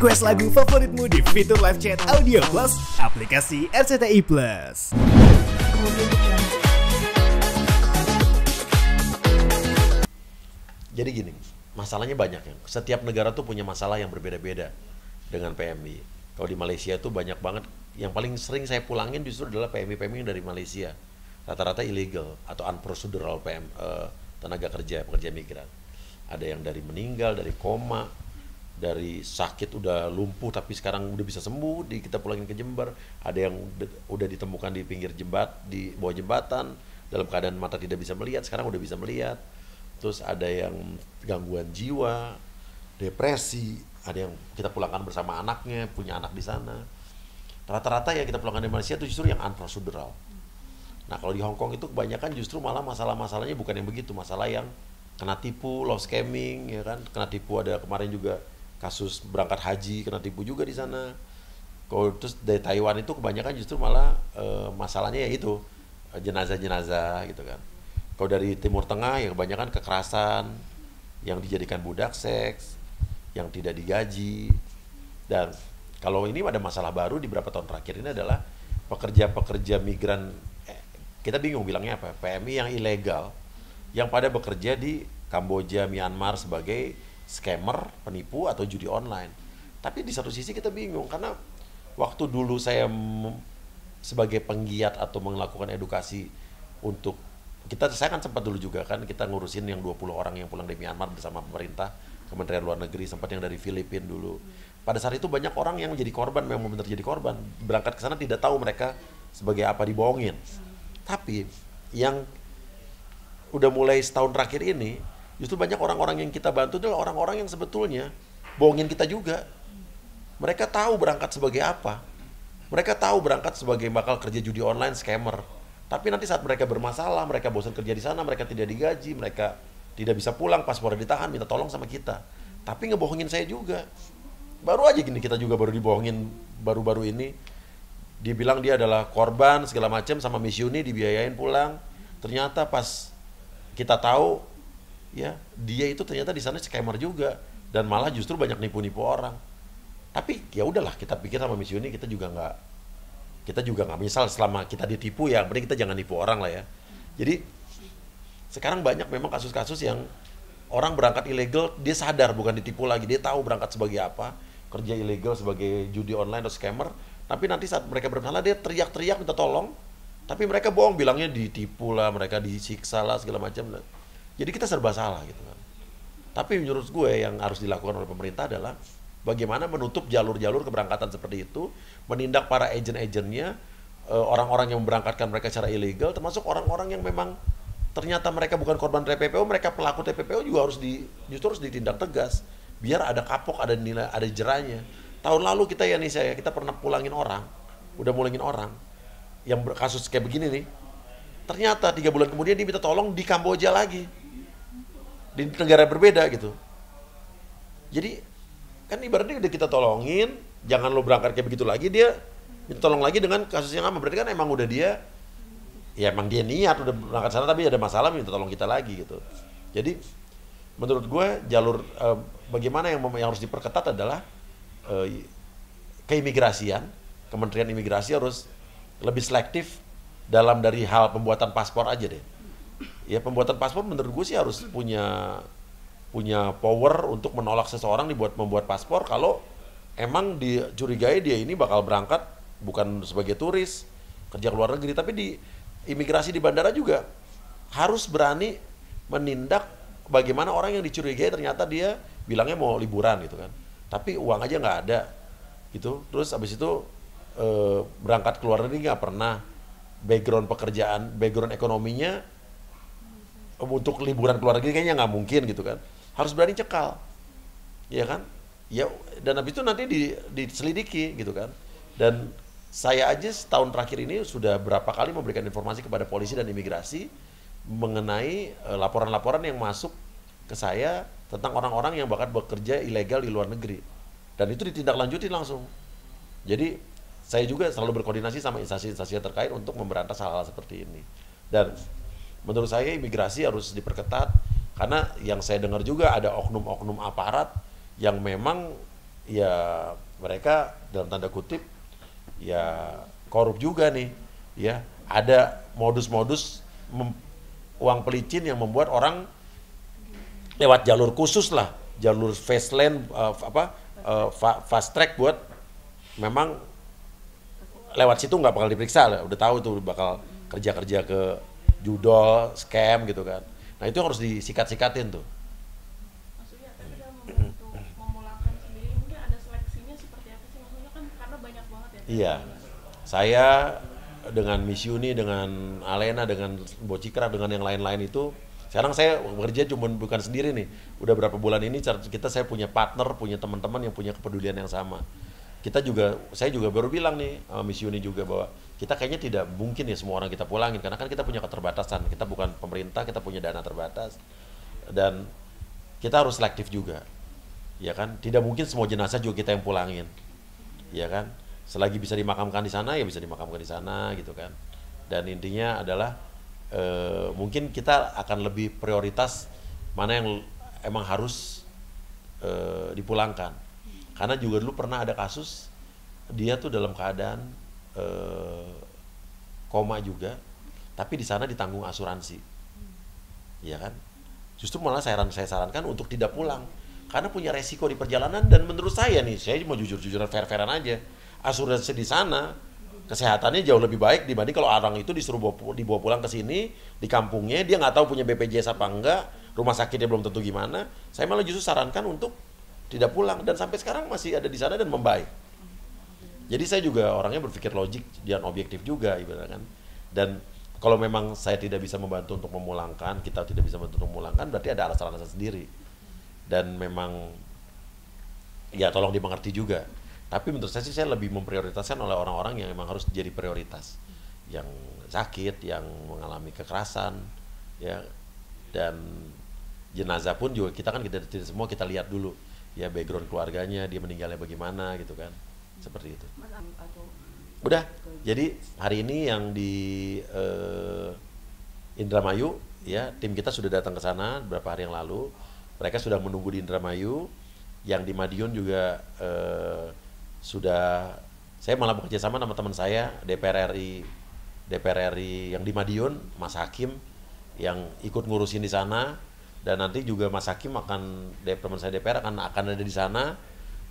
Request lagu favoritmu di fitur live chat Audio Plus, aplikasi RCTI Plus. Jadi gini, masalahnya banyak ya. Setiap negara tuh punya masalah yang berbeda-beda dengan PMI. Kalau di Malaysia tuh banyak banget. Yang paling sering saya pulangin justru adalah PMI-PMI yang dari Malaysia. Rata-rata illegal atau unprocedural tenaga kerja, pekerja migran. Ada yang dari meninggal, dari koma, dari sakit udah lumpuh tapi sekarang udah bisa sembuh, kita pulangin ke Jember. Ada yang udah ditemukan di pinggir di bawah jembatan dalam keadaan mata tidak bisa melihat, sekarang udah bisa melihat. Terus ada yang gangguan jiwa, depresi, ada yang kita pulangkan bersama anaknya, punya anak di sana. Rata-rata yang kita pulangkan di Malaysia itu justru yang unprocedural. Nah kalau di Hong Kong itu kebanyakan justru malah masalah-masalahnya bukan yang begitu, masalah yang kena tipu, low scamming, ya kan, kena tipu. Ada kemarin juga kasus berangkat haji kena tipu juga di sana. Kalau terus dari Taiwan itu kebanyakan justru malah masalahnya ya itu jenazah-jenazah gitu kan. Kalau dari Timur Tengah ya kebanyakan kekerasan, yang dijadikan budak seks, yang tidak digaji. Dan kalau ini ada masalah baru di beberapa tahun terakhir ini adalah pekerja-pekerja migran, kita bingung bilangnya apa, PMI yang ilegal, yang pada bekerja di Kamboja, Myanmar sebagai scammer, penipu atau judi online. Tapi di satu sisi kita bingung karena waktu dulu saya sebagai penggiat atau melakukan edukasi untuk saya kan sempat dulu juga kan kita ngurusin yang 20 orang yang pulang dari Myanmar bersama pemerintah, Kementerian Luar Negeri, sempat yang dari Filipina dulu. Pada saat itu banyak orang yang jadi korban, memang benar jadi korban. Berangkat ke sana tidak tahu mereka sebagai apa, dibohongin. Tapi yang udah mulai setahun terakhir ini, justru banyak orang-orang yang kita bantu adalah orang-orang yang sebetulnya bohongin kita juga. Mereka tahu berangkat sebagai apa. Mereka tahu berangkat sebagai bakal kerja judi online, scammer. Tapi nanti saat mereka bermasalah, mereka bosan kerja di sana, mereka tidak digaji, mereka tidak bisa pulang, paspornya ditahan, minta tolong sama kita. Tapi ngebohongin saya juga. Baru aja gini kita juga baru dibohongin baru-baru ini. Dibilang dia adalah korban segala macam sama Miss Yuni, dibiayain pulang. Ternyata pas kita tahu ya dia itu ternyata di sana scammer juga dan malah justru banyak nipu-nipu orang. Tapi ya udahlah, kita pikir sama Miss Yuni kita juga nggak misal selama kita ditipu ya berarti kita jangan nipu orang lah ya. Jadi sekarang banyak memang kasus-kasus yang orang berangkat ilegal, dia sadar bukan ditipu lagi, dia tahu berangkat sebagai apa, kerja ilegal sebagai judi online atau scammer. Tapi nanti saat mereka bermasalah dia teriak-teriak minta tolong, tapi mereka bohong bilangnya ditipu lah, mereka disiksa lah segala macam. Jadi kita serba salah gitu kan. Tapi menurut gue yang harus dilakukan oleh pemerintah adalah bagaimana menutup jalur-jalur keberangkatan seperti itu, menindak para agent-agentnya, orang-orang yang memberangkatkan mereka secara ilegal, termasuk orang-orang yang memang ternyata mereka bukan korban TPPO, mereka pelaku TPPO juga justru harus ditindak tegas, biar ada kapok, ada nilai, ada jerahnya. Tahun lalu kita kita pernah pulangin orang, udah mulangin orang, yang kasus kayak begini nih, ternyata 3 bulan kemudian dia minta tolong di Kamboja lagi, di negara berbeda gitu. Jadi kan ibaratnya udah kita tolongin, jangan lo berangkat kayak begitu lagi, dia minta tolong lagi dengan kasus yang sama. Berarti kan emang udah dia niat udah berangkat sana tapi ada masalah minta tolong kita lagi gitu. Jadi menurut gue jalur bagaimana yang harus diperketat adalah keimigrasian, Kementerian Imigrasi harus lebih selektif dalam dari hal pembuatan paspor aja deh. Ya pembuatan paspor menurut gue sih harus punya power untuk menolak seseorang membuat paspor kalau emang dicurigai dia ini bakal berangkat bukan sebagai turis kerja ke luar negeri, tapi di imigrasi di bandara juga harus berani menindak bagaimana orang yang dicurigai ternyata dia bilangnya mau liburan gitu kan, tapi uang aja nggak ada gitu, terus abis itu berangkat ke luar negeri nggak pernah, background ekonominya untuk liburan ke luar negeri kayaknya nggak mungkin gitu kan. Harus berani cekal, ya kan? Ya, dan habis itu nanti diselidiki gitu kan. Dan saya aja setahun terakhir ini sudah berapa kali memberikan informasi kepada polisi dan imigrasi mengenai laporan-laporan yang masuk ke saya tentang orang-orang yang bakal bekerja ilegal di luar negeri. Dan itu ditindaklanjuti langsung. Jadi saya juga selalu berkoordinasi sama instansi-instansi yang terkait untuk memberantas hal-hal seperti ini. Dan menurut saya imigrasi harus diperketat. Karena yang saya dengar juga ada oknum-oknum aparat yang memang ya mereka dalam tanda kutip ya korup juga nih, ya ada modus-modus uang pelicin yang membuat orang lewat jalur khusus lah, jalur fast lane, fast track buat memang lewat situ nggak bakal diperiksa lah, udah tahu tuh bakal kerja-kerja ke judol, scam gitu kan. Nah itu harus disikat-sikatin tuh. Maksudnya tapi dalam membantu memulangkan sendiri mungkin ada seleksinya seperti apa sih, maksudnya kan karena banyak banget ya. Iya, saya dengan Miss Yuni, dengan Alena, dengan Bocikrak, dengan yang lain-lain itu, sekarang saya bekerja cuma bukan sendiri nih. Udah berapa bulan ini saya punya partner, punya teman-teman yang punya kepedulian yang sama. Saya juga baru bilang nih Miss Yuni juga bahwa kita kayaknya tidak mungkin ya semua orang kita pulangin karena kan kita punya keterbatasan. Kita bukan pemerintah, kita punya dana terbatas dan kita harus selektif juga, ya kan? Tidak mungkin semua jenazah juga kita yang pulangin, ya kan? Selagi bisa dimakamkan di sana ya bisa dimakamkan di sana gitu kan. Dan intinya adalah mungkin kita akan lebih prioritas mana yang emang harus dipulangkan. Karena juga dulu pernah ada kasus dia tuh dalam keadaan koma juga, tapi di sana ditanggung asuransi, ya kan? Justru malah saya sarankan untuk tidak pulang karena punya resiko di perjalanan dan menurut saya nih, saya mau jujur-jujuran fair-fairan aja, asuransi di sana kesehatannya jauh lebih baik dibanding kalau orang itu dibawa pulang ke sini di kampungnya dia nggak tahu punya BPJS apa enggak, rumah sakitnya belum tentu gimana. Saya malah justru sarankan untuk tidak pulang dan sampai sekarang masih ada di sana dan membaik. Jadi saya juga orangnya berpikir logik dan objektif juga ibaratnya kan. Dan kalau memang saya tidak bisa membantu untuk memulangkan, kita tidak bisa membantu untuk memulangkan, berarti ada alasan-alasan sendiri. Dan memang ya tolong dimengerti juga. Tapi menurut saya sih saya lebih memprioritaskan oleh orang-orang yang memang harus jadi prioritas. Yang sakit, yang mengalami kekerasan, ya. Dan jenazah pun juga kita kan tidak semua kita lihat dulu. Ya background keluarganya, dia meninggalnya bagaimana gitu kan. Seperti itu. Udah, jadi hari ini yang di Indramayu, ya tim kita sudah datang ke sana beberapa hari yang lalu. Mereka sudah menunggu di Indramayu. Yang di Madiun juga sudah. Saya malah bekerja sama teman saya DPR RI yang di Madiun, Mas Hakim yang ikut ngurusin di sana. Dan nanti juga Mas Hakim teman saya DPR akan ada di sana.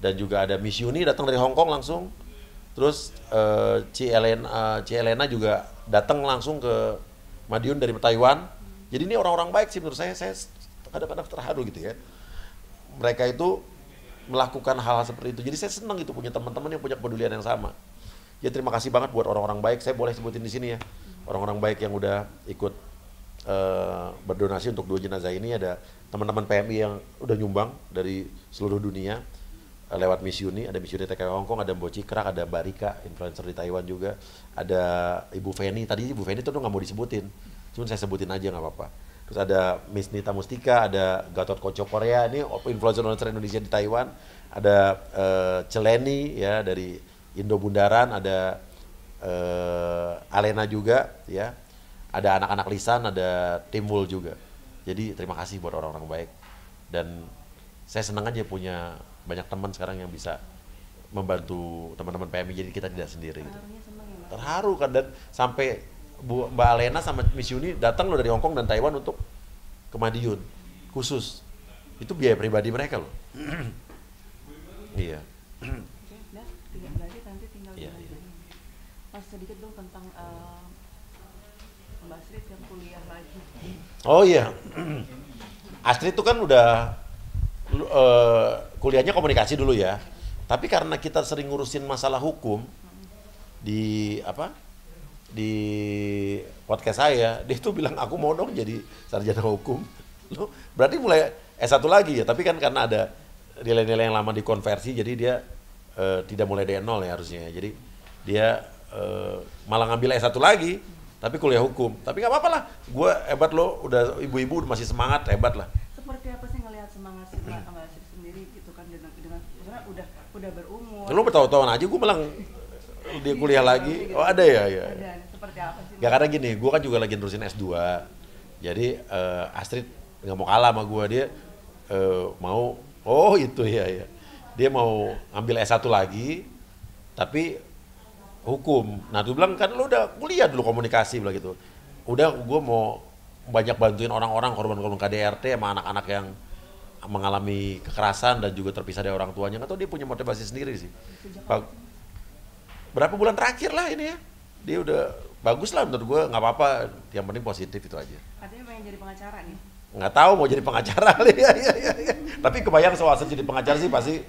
Dan juga ada Miss Yuni datang dari Hong Kong langsung. Terus Ci Elena juga datang langsung ke Madiun dari Taiwan. Jadi ini orang-orang baik sih menurut saya kadang-kadang terharu gitu ya. Mereka itu melakukan hal-hal seperti itu. Jadi saya senang gitu punya teman-teman yang punya kepedulian yang sama. Ya terima kasih banget buat orang-orang baik. Saya boleh sebutin di sini ya. Orang-orang baik yang udah ikut berdonasi untuk 2 jenazah ini. Ada teman-teman PMI yang udah nyumbang dari seluruh dunia. Lewat Miss Yuni, ada Miss Yuni TKW Hong Kong, ada Bocikrak, ada Mbak Rika, influencer di Taiwan juga, ada Ibu Feni. Tadi Ibu Feni tuh nggak mau disebutin, cuma saya sebutin aja nggak apa-apa. Terus ada Miss Nita Mustika, ada Gatot Koco Korea, ini influencer Indonesia di Taiwan, ada Celeni ya dari Indo Bundaran, ada Alena juga ya, ada anak-anak lisan, ada Timbul juga. Jadi terima kasih buat orang-orang baik dan saya senang aja punya banyak teman sekarang yang bisa membantu teman-teman PMI, jadi kita tidak sendiri gitu. Terharu kan, dan sampai Mbak Alena sama Miss Yuni datang loh dari Hong Kong dan Taiwan untuk ke Madiun khusus. Itu biaya pribadi mereka loh. Iya. Iya. Mas sedikit dong tentang Mbak Astrid yang kuliah lagi. Oh iya. Astrid itu kan udah kuliahnya komunikasi dulu ya. Tapi karena kita sering ngurusin masalah hukum di podcast saya, dia tuh bilang aku mau dong jadi sarjana hukum. Loh, berarti mulai S1 lagi ya, tapi kan karena ada nilai-nilai yang lama dikonversi jadi dia tidak mulai dari nol ya harusnya. Jadi dia malah ngambil S1 lagi tapi kuliah hukum. Tapi nggak apa-apa lah. Gue hebat loh, udah ibu-ibu masih semangat, hebat lah. Seperti apa sih ngelihat semangat si Mbak Astrid sendiri gitu kan dengan misalnya udah berumur. Lu bertahun-tahun aja gue malah dia kuliah lagi. Oh ada ya. Dan seperti apa sih? Ya karena gini, gue kan juga lagi nerusin S2. Jadi Astrid nggak mau kalah sama gue, dia mau itu ya. dia mau ambil S1 lagi, tapi hukum. Nah, dia bilang, kan lu udah kuliah dulu komunikasi, bilang gitu. Udah, gue mau banyak bantuin orang-orang, korban-korban KDRT sama anak-anak yang mengalami kekerasan dan juga terpisah dari orang tuanya. Nggak tahu dia punya motivasi sendiri sih. Berapa bulan terakhir lah ini ya, dia udah bagus lah menurut gue, nggak apa-apa, yang penting positif itu aja. Katanya pengen jadi pengacara nih. Nggak tahu mau jadi pengacara kali ya. Tapi kebayang soal jadi pengacara sih pasti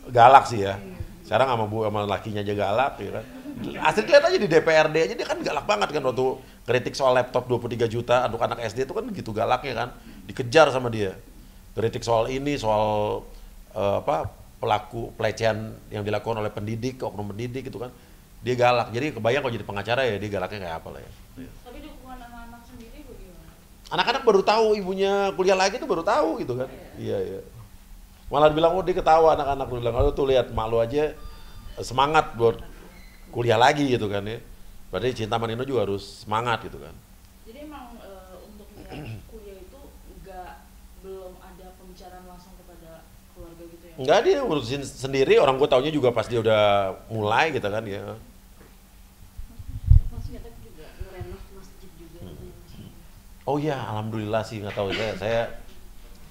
galak sih ya. Sekarang sama lakinya aja galak ya kan. Asli lihat aja di DPRD aja dia kan galak banget kan waktu kritik soal laptop 23 juta untuk anak SD itu kan gitu galaknya kan. Dikejar sama dia. Kritik soal ini, soal pelaku pelecehan yang dilakukan oleh pendidik, oknum pendidik gitu kan. Dia galak. Jadi kebayang kalau jadi pengacara ya dia galaknya kayak apa lah ya. Tapi dukungan anak-anak sendiri bagaimana? Anak-anak baru tahu ibunya kuliah lagi tuh baru tahu gitu kan. Iya. Malah dibilang, oh dia ketawa anak-anak, lu bilang, oh tuh lihat mak lu aja semangat buat kuliah lagi gitu kan ya. Berarti Cinta Manino juga harus semangat gitu kan. Jadi emang untuk niat kuliah itu belum ada pembicaraan langsung kepada keluarga gitu ya? Enggak, dia ngurusin sendiri, orang gue taunya juga pas dia udah mulai gitu kan ya. Maksudnya tapi juga ngerenov masjid juga. Oh iya, alhamdulillah sih, nggak tahu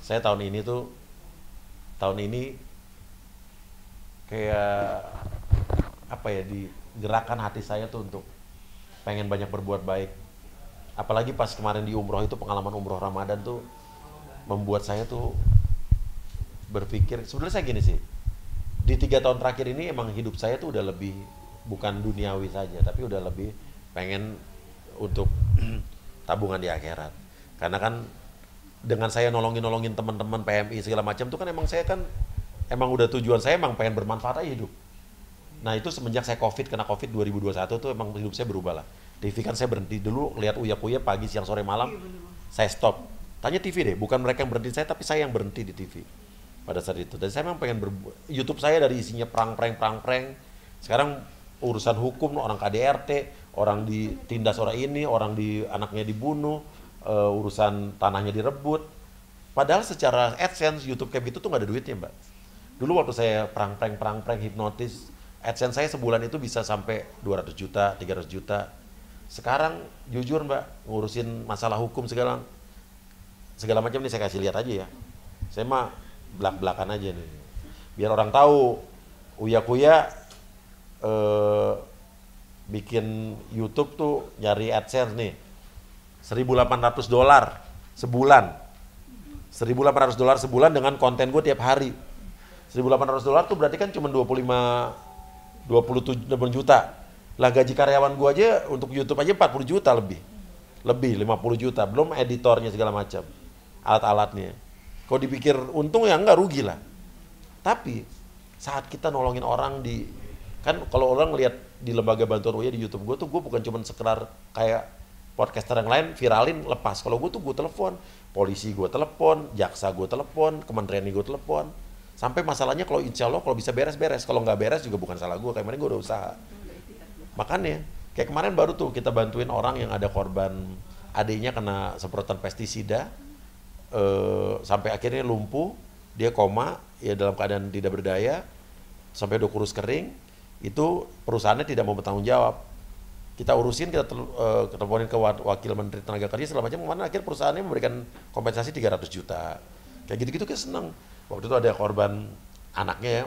saya tahun ini kayak apa ya, digerakkan hati saya tuh untuk pengen banyak berbuat baik. Apalagi pas kemarin di umroh itu, pengalaman umroh Ramadan tuh membuat saya tuh berpikir, sebenarnya saya gini sih, di 3 tahun terakhir ini emang hidup saya tuh udah lebih, bukan duniawi saja, tapi udah lebih pengen untuk tabungan di akhirat. Karena kan dengan saya nolongin teman-teman PMI segala macam tuh kan emang saya kan emang udah tujuan saya emang pengen bermanfaat aja hidup. Nah itu semenjak saya kena COVID 2021 tuh emang hidup saya berubah lah. TV kan saya berhenti dulu, lihat uya-kuya pagi, siang, sore, malam, saya stop. Tanya TV deh, bukan mereka yang berhenti saya, tapi saya yang berhenti di TV pada saat itu. Dan saya memang pengen YouTube saya dari isinya perang-prank. Sekarang urusan hukum, orang KDRT, orang ditindas orang ini, anaknya dibunuh, urusan tanahnya direbut. Padahal secara AdSense, YouTube kayak gitu tuh nggak ada duitnya, Mbak. Dulu waktu saya perang-prank, hipnotis, AdSense saya sebulan itu bisa sampai 200 juta, 300 juta. Sekarang jujur Mbak, ngurusin masalah hukum segala macam nih saya kasih lihat aja ya. Saya mah belak-belakan aja nih. Biar orang tahu uya-kuya bikin YouTube tuh nyari AdSense nih. $1.800 sebulan. $1.800 sebulan dengan konten gue tiap hari. $1.800 tuh berarti kan cuma 27 juta. Lah gaji karyawan gue aja untuk YouTube aja 40 juta lebih 50 juta, belum editornya segala macam, alat-alatnya. Kalau dipikir untung ya enggak, rugi lah. Tapi saat kita nolongin orang kan kalau orang lihat di lembaga bantuan UIA di YouTube gue tuh, gue bukan cuma sekedar kayak podcaster yang lain viralin lepas. Kalau gue tuh gue telepon polisi, gue telepon jaksa, gue telepon kementerian, gue telepon sampai masalahnya kalau insya Allah kalau bisa beres-beres. Kalau nggak beres juga bukan salah gue, kayak kemarin gue udah usaha. Makanya kayak kemarin baru tuh kita bantuin orang yang ada korban adiknya kena semprotan pestisida, sampai akhirnya lumpuh, dia koma ya dalam keadaan tidak berdaya, sampai udah kurus kering. Itu perusahaannya tidak mau bertanggung jawab. Kita urusin, kita teleponin ke wakil menteri tenaga kerja segala macam, kemana akhirnya perusahaannya memberikan kompensasi 300 juta. Kayak gitu-gitu kita seneng. Waktu itu ada korban anaknya ya,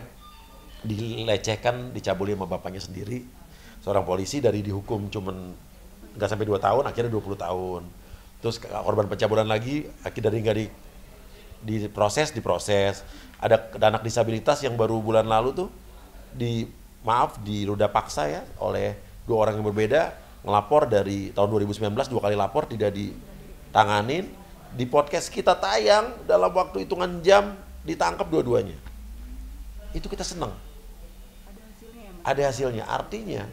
dilecehkan, dicabuli sama bapaknya sendiri. Seorang polisi dari dihukum cuman nggak sampai 2 tahun, akhirnya 20 tahun. Terus korban pencabulan lagi, akhirnya dari nggak diproses. Ada anak disabilitas yang baru bulan lalu tuh diruda paksa ya oleh 2 orang yang berbeda, ngelapor dari tahun 2019 2 kali lapor tidak ditanganin. Di podcast kita tayang dalam waktu hitungan jam ditangkap dua-duanya. Itu kita seneng. Ada hasilnya. Artinya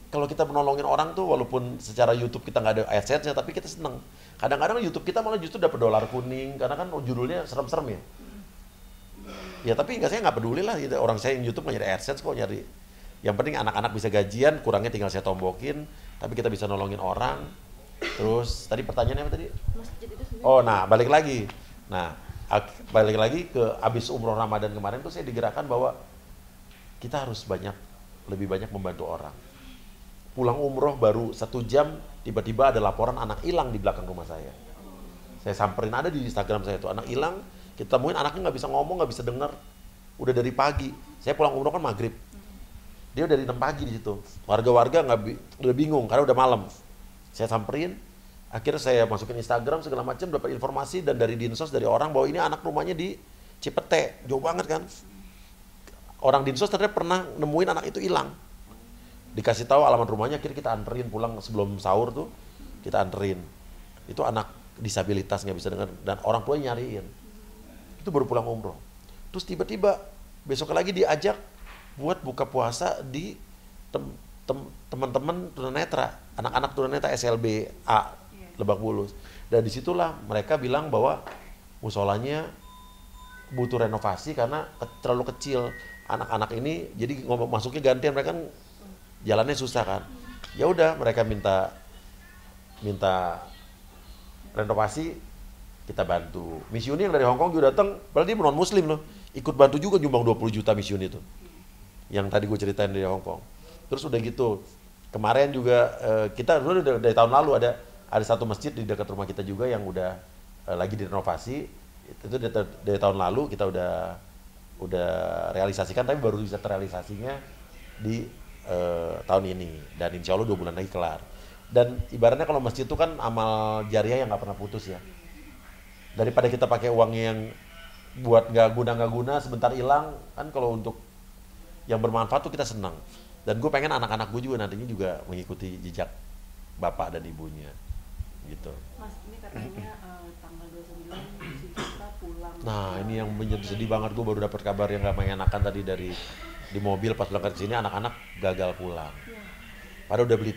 kalau kita menolongin orang tuh walaupun secara YouTube kita nggak ada AdSense-nya, tapi kita seneng. Kadang-kadang YouTube kita malah justru dapat dolar kuning karena kan judulnya serem-serem ya. Ya tapi saya nggak peduli lah gitu. Orang saya yang YouTube nggak nyari AdSense kok, nyari. Yang penting anak-anak bisa gajian, kurangnya tinggal saya tombokin, tapi kita bisa nolongin orang. Terus tadi pertanyaannya apa tadi? Masjid itu sendiri. Oh, nah balik lagi. Nah, balik lagi ke abis umroh Ramadan kemarin tuh saya digerakkan bahwa kita harus lebih banyak membantu orang. Pulang umroh baru 1 jam, tiba-tiba ada laporan anak hilang di belakang rumah saya. Saya samperin, ada di Instagram saya tuh, anak hilang, kita temuin anaknya nggak bisa ngomong, nggak bisa dengar. Udah dari pagi, saya pulang umroh kan maghrib. Dia dari 6 pagi di situ. Warga-warga udah bingung karena udah malam. Saya samperin, akhirnya saya masukin Instagram segala macam, dapat informasi dan dari Dinsos, dari orang bahwa ini anak rumahnya di Cipete, jauh banget kan. Orang Dinsos ternyata pernah nemuin anak itu hilang. Dikasih tahu alamat rumahnya, akhirnya kita anterin pulang sebelum sahur tuh, kita anterin. Itu anak disabilitas nggak bisa dengar dan orang tuanya nyariin. Itu baru pulang umroh. Terus tiba-tiba besok lagi diajak buat buka puasa di teman-teman tunanetra, anak-anak tunanetra SLBA Lebak Bulus. Dan disitulah mereka bilang bahwa musolanya butuh renovasi karena terlalu kecil. Anak-anak ini jadi masuknya gantian, mereka kan jalannya susah kan. Ya udah mereka minta renovasi, kita bantu. Miss Yuni yang dari Hong Kong juga datang, padahal dia non muslim loh. Ikut bantu juga nyumbang 20 juta Miss Yuni itu. Yang tadi gue ceritain dari Hong Kong. Terus udah gitu, kemarin juga kita udah dari tahun lalu ada satu masjid di dekat rumah kita juga yang udah lagi direnovasi. Itu dari tahun lalu kita udah realisasikan, tapi baru bisa terrealisasinya di tahun ini. Dan insya Allah 2 bulan lagi kelar. Dan ibaratnya kalau masjid itu kan amal jariah yang nggak pernah putus ya. Daripada kita pakai uangnya yang buat nggak guna sebentar hilang, kan kalau untuk yang bermanfaat tuh kita senang. Dan gue pengen anak-anak gue juga nantinya juga mengikuti jejak bapak dan ibunya gitu. Mas, ini katanya tanggal 29 si Citra pulang. Nah ini yang sedih banget, gue baru dapat kabar yang gak mengenakan tadi di mobil pas berangkat ke sini, anak-anak gagal pulang. Padahal udah beli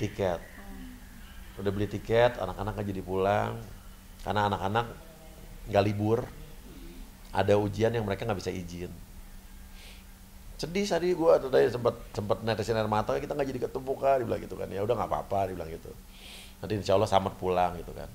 tiket, anak-anak nggak jadi pulang karena anak-anak nggak libur, ada ujian yang mereka nggak bisa izin. Sedih tadi gue tadi sempat netesin air mata, kita nggak jadi ketemu kan, dibilang gitu kan. Ya udah nggak apa-apa, dibilang gitu. Nanti insya Allah selamat pulang gitu kan.